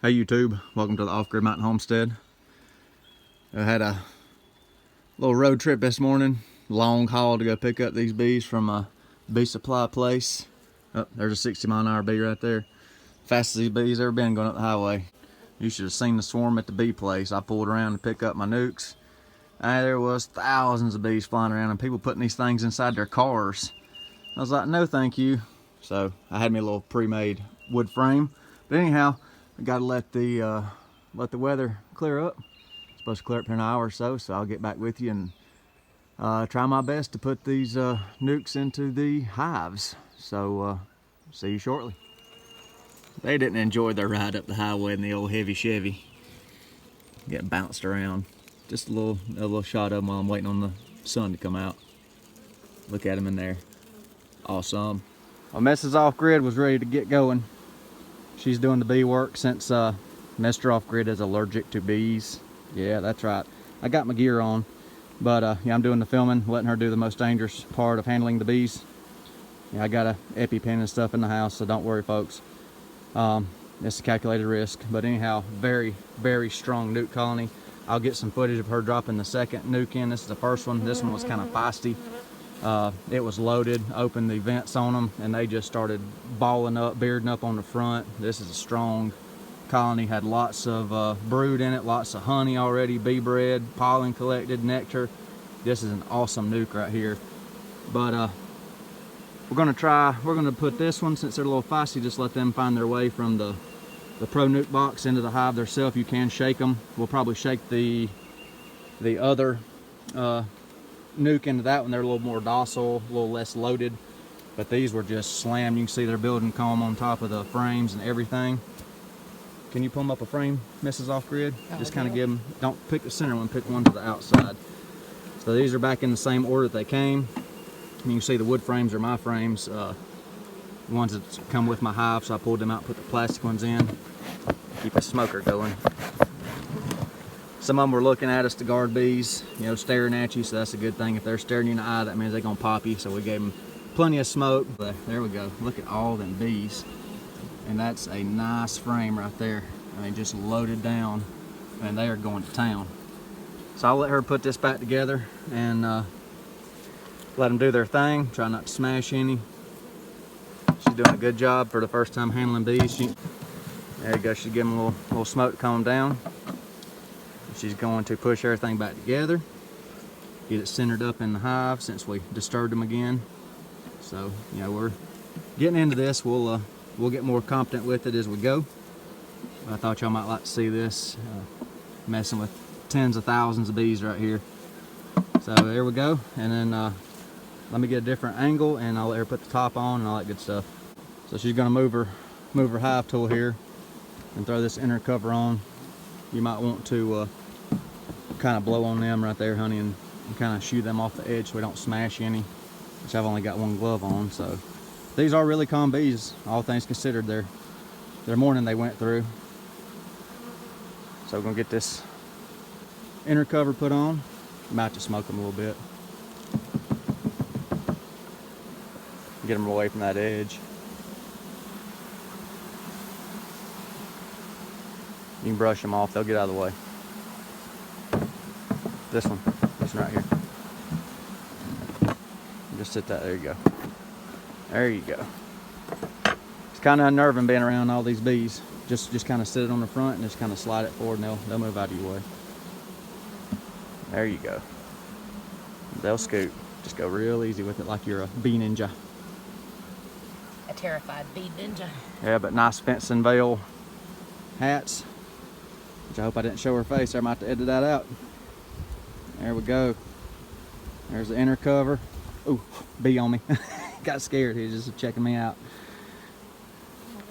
Hey YouTube, welcome to the Off-Grid Mountain Homestead. I had a little road trip this morning, long haul to go pick up these bees from a bee supply place. Oh, there's a 60-mile-an-hour bee right there. Fastest these bees ever been going up the highway. You should have seen the swarm at the bee place. I pulled around to pick up my nukes. And there was thousands of bees flying around and people putting these things inside their cars. I was like, no thank you. So I had me a little pre-made wood frame. But anyhow, I gotta let the weather clear up. It's supposed to clear up in an hour or so, so I'll get back with you and try my best to put these nukes into the hives. So see you shortly. They didn't enjoy their ride up the highway in the old heavy Chevy. Getting bounced around. Just a little shot of them while I'm waiting on the sun to come out. Look at them in there. Awesome. Well, Mrs. Off-Grid was ready to get going. She's doing the bee work since Mr. Off-Grid is allergic to bees. Yeah, that's right. I got my gear on, but yeah, I'm doing the filming, letting her do the most dangerous part of handling the bees. Yeah, I got a EpiPen and stuff in the house, so don't worry, folks. It's a calculated risk, but anyhow, very, very strong nuke colony. I'll get some footage of her dropping the second nuke in. This is the first one. This one was kind of feisty. It was loaded, opened the vents on them, and they just started balling up, bearding up on the front. This is a strong colony, had lots of brood in it, lots of honey already, bee bread, pollen collected, nectar. This is an awesome nuke right here. But we're gonna put this one, since they're a little feisty, just let them find their way from the pro nuke box into the hive themselves. You can shake them. We'll probably shake the other nuke into that one. They're a little more docile, a little less loaded, but these were just slammed. You can see they're building comb on top of the frames and everything. Can you pull them up a frame, Mrs. Off-Grid? Just kind of give them, don't pick the center one, pick one to the outside. So these are back in the same order that they came. You can see the wood frames are my frames, ones that come with my hive, so I pulled them out, put the plastic ones in, keep a smoker going. Some of them were looking at us to guard bees, you know, staring at you, so that's a good thing. If they're staring you in the eye, that means they're gonna pop you, so we gave them plenty of smoke. But there we go, look at all them bees. And that's a nice frame right there. I mean, just loaded down, and they are going to town. So I'll let her put this back together and let them do their thing, try not to smash any. She's doing a good job for the first time handling bees. There you go, she's giving them a little smoke to calm down. She's going to push everything back together, get it centered up in the hive since we disturbed them again. So, you know, we're getting into this. We'll get more competent with it as we go. I thought y'all might like to see this, messing with tens of thousands of bees right here. So there we go, and then let me get a different angle and I'll let her put the top on and all that good stuff. So she's gonna move her hive tool here and throw this inner cover on. You might want to kind of blow on them right there, honey, and kind of shoo them off the edge so we don't smash any, which I've only got one glove on. So these are really calm bees, all things considered. Their morning they went through. So we're gonna get this inner cover put on. Might just smoke them a little bit. Get them away from that edge. You can brush them off, they'll get out of the way. This one right here. Just sit that, there you go. There you go. It's kind of unnerving being around all these bees. Just kind of sit it on the front and just kind of slide it forward and they'll move out of your way. There you go. They'll scoot. Just go real easy with it like you're a bee ninja. A terrified bee ninja. Yeah, but nice fence and veil hats. Which I hope I didn't show her face. I might have to edit that out. There we go. There's the inner cover. Ooh, bee on me. Got scared. He was just checking me out.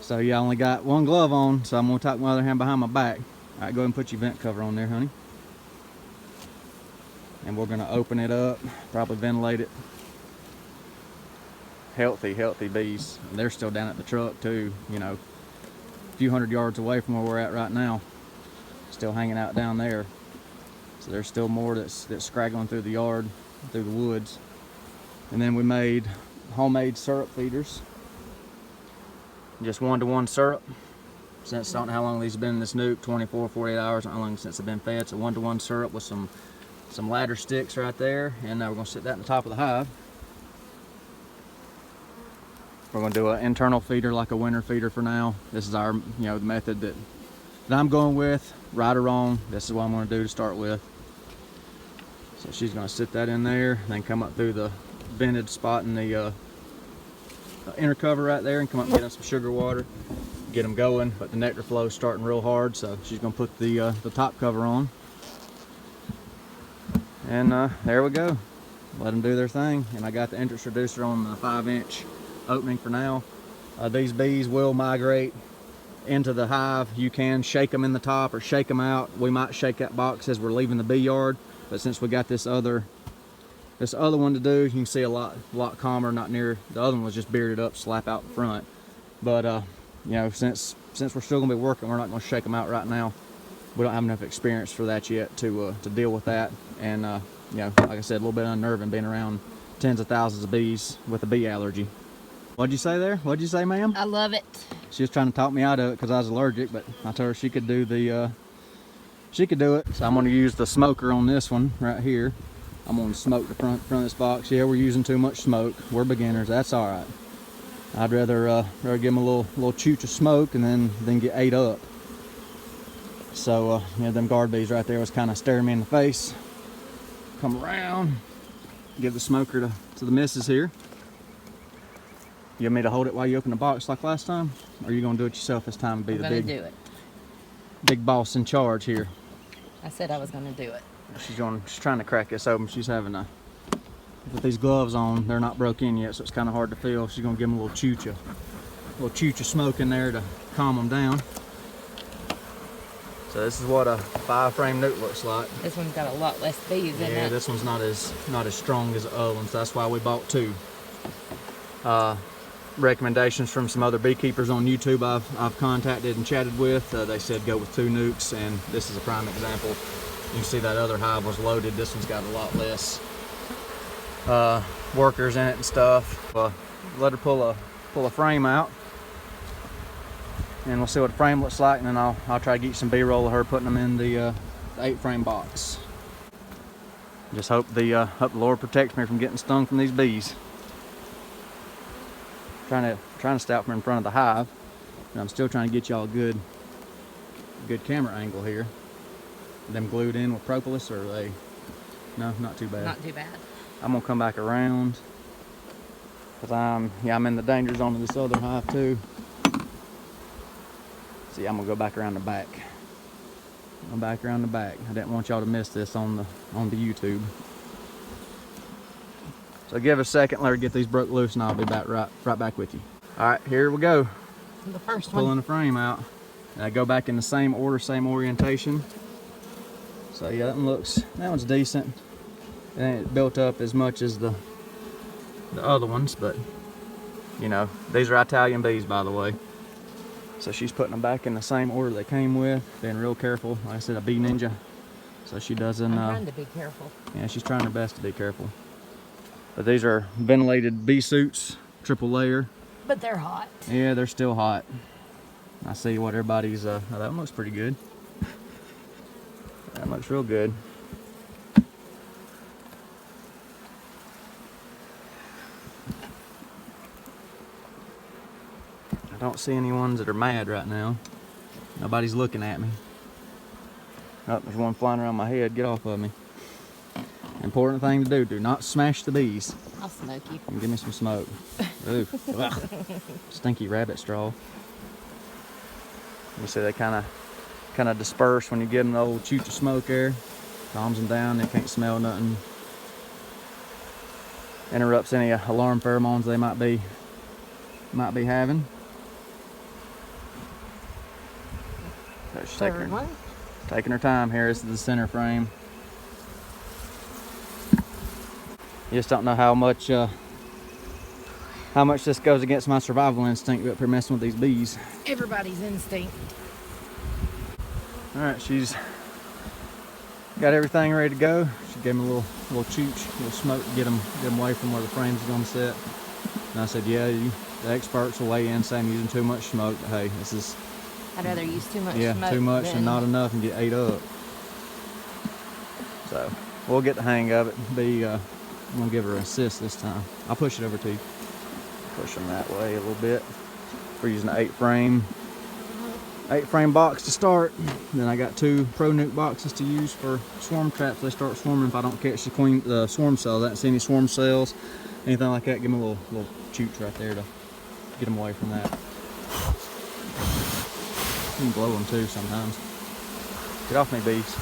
So yeah, I only got one glove on, so I'm gonna tuck my other hand behind my back. All right, go ahead and put your vent cover on there, honey. And we're gonna open it up, probably ventilate it. Healthy bees. And they're still down at the truck too, you know, a few hundred yards away from where we're at right now. Still hanging out down there. So there's still more that's scraggling through the yard, through the woods. And then we made homemade syrup feeders. Just 1-to-1 syrup. since, I don't know how long these have been in this nuke, 24, 48 hours, how long since they've been fed. It's a 1-to-1 syrup with some ladder sticks right there, and now we're gonna sit that in the top of the hive. We're gonna do an internal feeder like a winter feeder for now. This is our, the method that I'm going with, right or wrong. This is what I'm gonna do to start with. So she's gonna sit that in there, then come up through the vented spot in the inner cover right there and come up and get them some sugar water, get them going. But the nectar flow is starting real hard, so she's gonna put the top cover on. And there we go. Let them do their thing. And I got the entrance reducer on the 5-inch opening for now. These bees will migrate into the hive. You can shake them in the top or shake them out. We might shake that box as we're leaving the bee yard, but since we got this other one to do, you can see a lot calmer. Not near, the other one was just bearded up, slap out in front. But since we're still gonna be working, we're not gonna shake them out right now. We don't have enough experience for that yet to deal with that. And like I said, a little bit unnerving being around tens of thousands of bees with a bee allergy. What'd you say there? What'd you say, ma'am? I love it. She was trying to talk me out of it because I was allergic, but I told her she could do it. So I'm going to use the smoker on this one right here. I'm going to smoke the front of this box. Yeah, we're using too much smoke. We're beginners. That's all right. I'd rather give them a little chooch of smoke and then get ate up. So them guard bees right there was kind of staring me in the face. Come around, give the smoker to the missus here. You want me to hold it while you open the box like last time? Or are you gonna do it yourself this time and be the big boss in charge here? I said I was gonna do it. She's trying to crack this open. She's having with these gloves on, they're not broke in yet, so it's kind of hard to feel. She's gonna give them a little chooch of smoke in there to calm them down. So this is what a 5-frame nuke looks like. This one's got a lot less bees in it. Yeah, this one's not as strong as the other one, so that's why we bought 2. Recommendations from some other beekeepers on YouTube I've contacted and chatted with. They said go with 2 nukes, and this is a prime example. You can see that other hive was loaded. This one's got a lot less workers in it and stuff. Let her pull a frame out, and we'll see what the frame looks like, and then I'll try to get some B-roll of her putting them in the 8-frame box. Just hope the Lord protects me from getting stung from these bees. Trying to stay out from in front of the hive, and I'm still trying to get y'all a good camera angle here. Them glued in with propolis, or are they? No, not too bad. Not too bad. I'm gonna come back around because I'm in the danger zone of this other hive too. See, I'm gonna go back around the back. I'm back around the back. I didn't want y'all to miss this on the YouTube. So give it a second, let her get these broke loose, and I'll be back right back with you. All right, here we go. The first one. Pulling the frame out. And I go back in the same order, same orientation. So yeah, that one's decent. It ain't built up as much as the other ones, but these are Italian bees, by the way. So she's putting them back in the same order they came with, being real careful. Like I said, a bee ninja, so she doesn't. I'm trying to be careful. Yeah, she's trying her best to be careful. But these are ventilated bee suits, triple layer. But they're hot. Yeah, they're still hot. I see what everybody's. That one looks pretty good. That looks real good. I don't see any ones that are mad right now. Nobody's looking at me. Oh, there's one flying around my head. Get off of me. Important thing to do not smash the bees. I'll smoke you. And give me some smoke. Ooh. Stinky rabbit straw. You see they kind of disperse when you give them the old chooch of smoke there. Calms them down. They can't smell nothing. Interrupts any alarm pheromones they might be having. So she's taking her time here. This is the center frame. You just don't know how much this goes against my survival instinct up here messing with these bees. Everybody's instinct. All right, she's got everything ready to go. She gave me a little chooch, a little smoke to get them away from where the frame's gonna sit. And I said, yeah, the experts will weigh in saying I'm using too much smoke, but hey, this is I'd rather use too much Yeah, smoke too much than and not enough and get ate up. So we'll get the hang of it. I'm gonna give her an assist this time. I'll push it over to you. Push them that way a little bit. We're using an 8-frame box to start. Then I got 2 Pro Nuke boxes to use for swarm traps. They start swarming if I don't catch the swarm cells. I don't see any swarm cells, anything like that. Give them a little chooch right there to get them away from that. You can blow them too sometimes. Get off me, bees.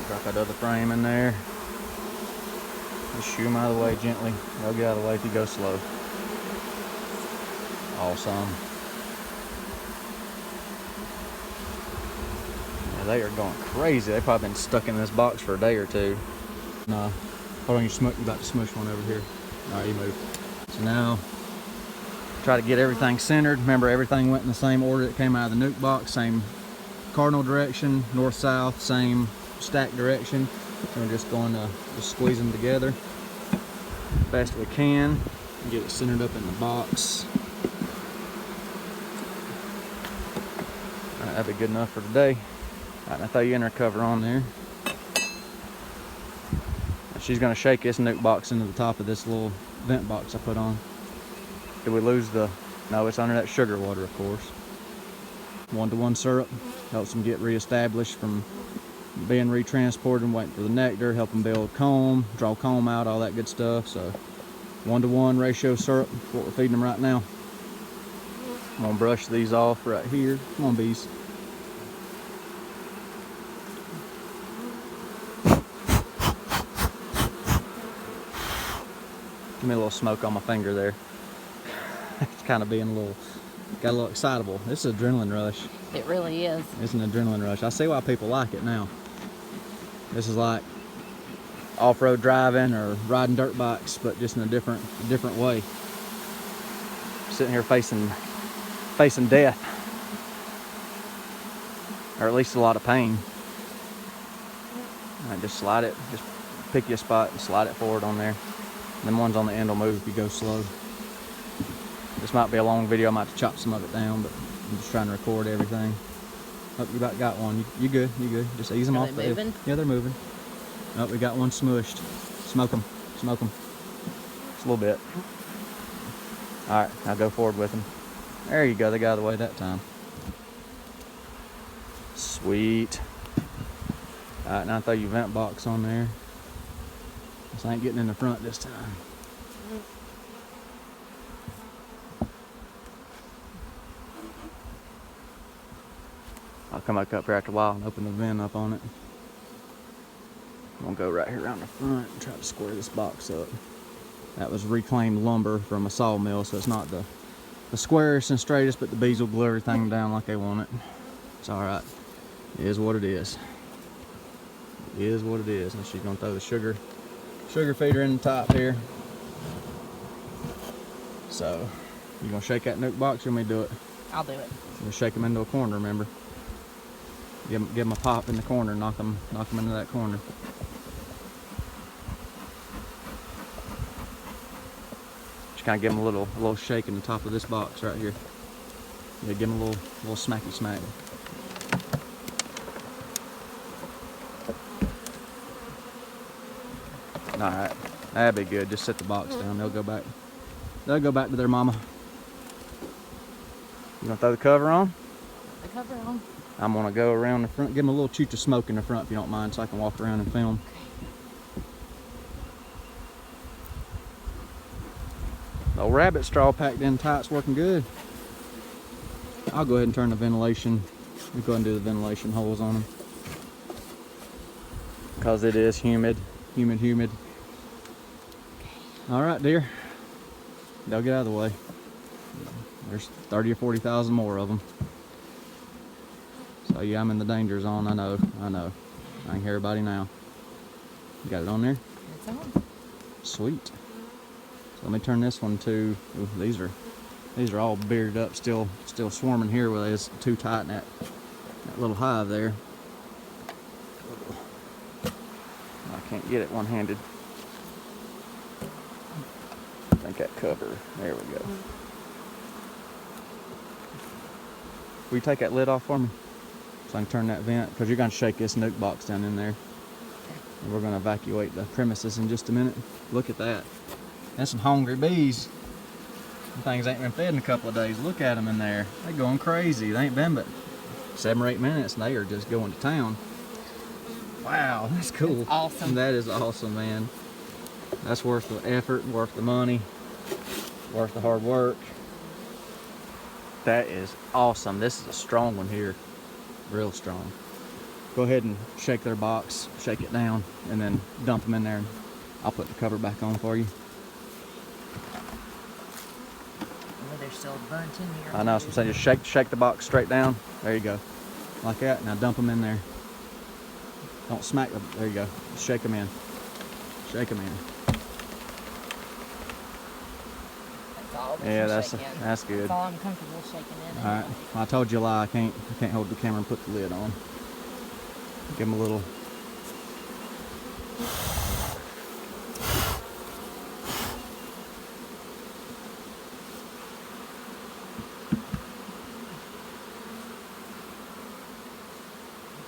Drop that other frame in there. Just shoo them out of the way gently. They'll get out of the way if you go slow. Awesome. Yeah, they are going crazy. They've probably been stuck in this box for a day or two. Nah, hold on, you're about to smush one over here. All right, you move. So now, try to get everything centered. Remember, everything went in the same order that came out of the nuke box. Same cardinal direction, north-south, same stack direction. So we're just going to squeeze them together best we can and get it centered up in the box. All right, that'd be good enough for today. All right, now throw your inner cover on there. She's going to shake this nuke box into the top of this little vent box I put on. Did we lose the... No, it's under that sugar water, of course. 1-to-1 syrup helps them get reestablished from being retransported and waiting for the nectar, help them build comb, draw comb out, all that good stuff. So 1-to-1 ratio syrup is what we're feeding them right now. I'm gonna brush these off right here. Come on, bees. Give me a little smoke on my finger there. It's kind of being got a little excitable. This is an adrenaline rush. It really is. It's an adrenaline rush. I see why people like it now. This is like off-road driving or riding dirt bikes, but just in a different way. Sitting here facing death, or at least a lot of pain. All right, just slide it. Just pick your spot and slide it forward on there. Them ones on the end will move if you go slow. This might be a long video. I might have to chop some of it down, but I'm just trying to record everything. Oh, you about got one. You good? You good? Just ease them off. They moving? Yeah, they're moving. Oh, we got one smushed. Smoke them. Smoke them. Just a little bit. All right, now go forward with them. There you go. They got out of the way that time. Sweet. All right, now throw your vent box on there. This ain't getting in the front this time. I'll come back up here after a while and open the vent up on it. I'm gonna go right here around the front and try to square this box up. That was reclaimed lumber from a sawmill, so it's not the squarest and straightest, but the bees will glue everything down like they want it. It's all right. It is what it is. It is what it is. And she's gonna throw the sugar feeder in the top here. So, you gonna shake that nuke box or me do it? I'll do it. I'm gonna shake them into a corner, remember? Give them a pop in the corner, knock them into that corner. Just kind of give them a little shake in the top of this box right here. Yeah, give them a little smacky smack. All right, that'd be good. Just set the box down. They'll go back to their mama. You gonna throw the cover on? The cover on. I'm gonna go around the front, give them a little chooch of smoke in the front if you don't mind, so I can walk around and film. The old rabbit straw packed in tight's working good. I'll go ahead and turn the ventilation. We'll go ahead and do the ventilation holes on them. Because it is humid. All right, dear. They'll get out of the way. There's 30 or 40,000 more of them. So yeah, I'm in the danger zone. I know. I can hear everybody now. You got it on there? It's on. Sweet. So let me turn this one to. Ooh, these are all bearded up, still swarming here where it's too tight in that little hive there. I can't get it one-handed. think that cover. There we go. Will you take that lid off for me? So I can turn that vent, because you're going to shake this nuke box down in there. And we're going to evacuate the premises in just a minute. Look at that. That's some hungry bees. Them things ain't been fed in a couple of days. Look at them in there. They're going crazy. They ain't been but 7 or 8 minutes and they are just going to town. Wow, that's cool. That's awesome. That is awesome, man. That's worth the effort, worth the money, worth the hard work. That is awesome. This is a strong one here. Real strong. Go ahead and shake their box, shake it down, and then dump them in there. And I'll put the cover back on for you. Oh, there's still a bunch in here. I know, so I'm saying just shake the box straight down. There you go. Like that. Now dump them in there. Don't smack them. There you go. Just shake them in. Shake them in. That's all. Yeah, that's shaking. that's good. That's all I'm comfortable shaking in. All right. Well, I told you a lie. I can't hold the camera and put the lid on. Give them a little.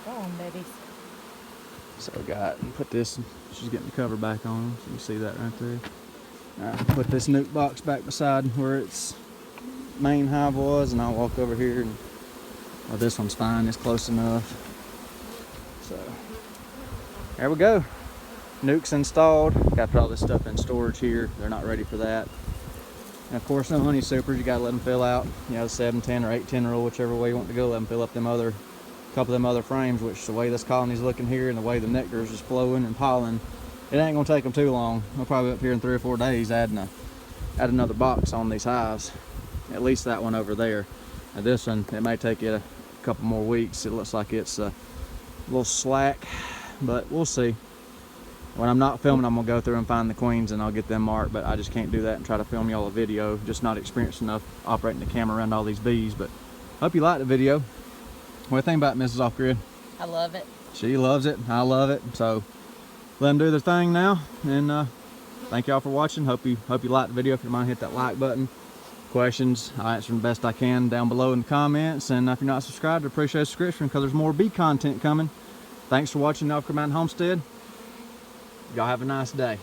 Go on, babies. So we got, put this, she's getting the cover back on, so you can see that right there. All right, put this nuke box back beside where its main hive was, and I'll walk over here and, well, this one's fine, it's close enough. So, there we go. Nuke's installed. Got to put all this stuff in storage here. They're not ready for that. And of course, no honey supers, you got to let them fill out, you know, the 7-10 or 8-10 rule, whichever way you want to go. Let them fill up them other, couple of them other frames, which the way this colony's looking here and the way the nectar is just flowing and pollen, it ain't gonna take them too long. We'll probably be up here in 3 or 4 days add another box on these hives. At least that one over there. And this one, it may take it a couple more weeks. It looks like it's a little slack, but we'll see. When I'm not filming, I'm gonna go through and find the queens and I'll get them marked, but I just can't do that and try to film y'all a video. Just not experienced enough operating the camera around all these bees. But hope you liked the video. What do you think about Mrs. Off-Grid? I love it. She loves it. I love it. So let them do their thing now. And thank y'all for watching. Hope you liked the video. If you don't mind, hit that like button. Questions, I'll answer them the best I can down below in the comments. And if you're not subscribed, I appreciate a subscription because there's more bee content coming. Thanks for watching the Off-Grid Mountain Homestead. Y'all have a nice day.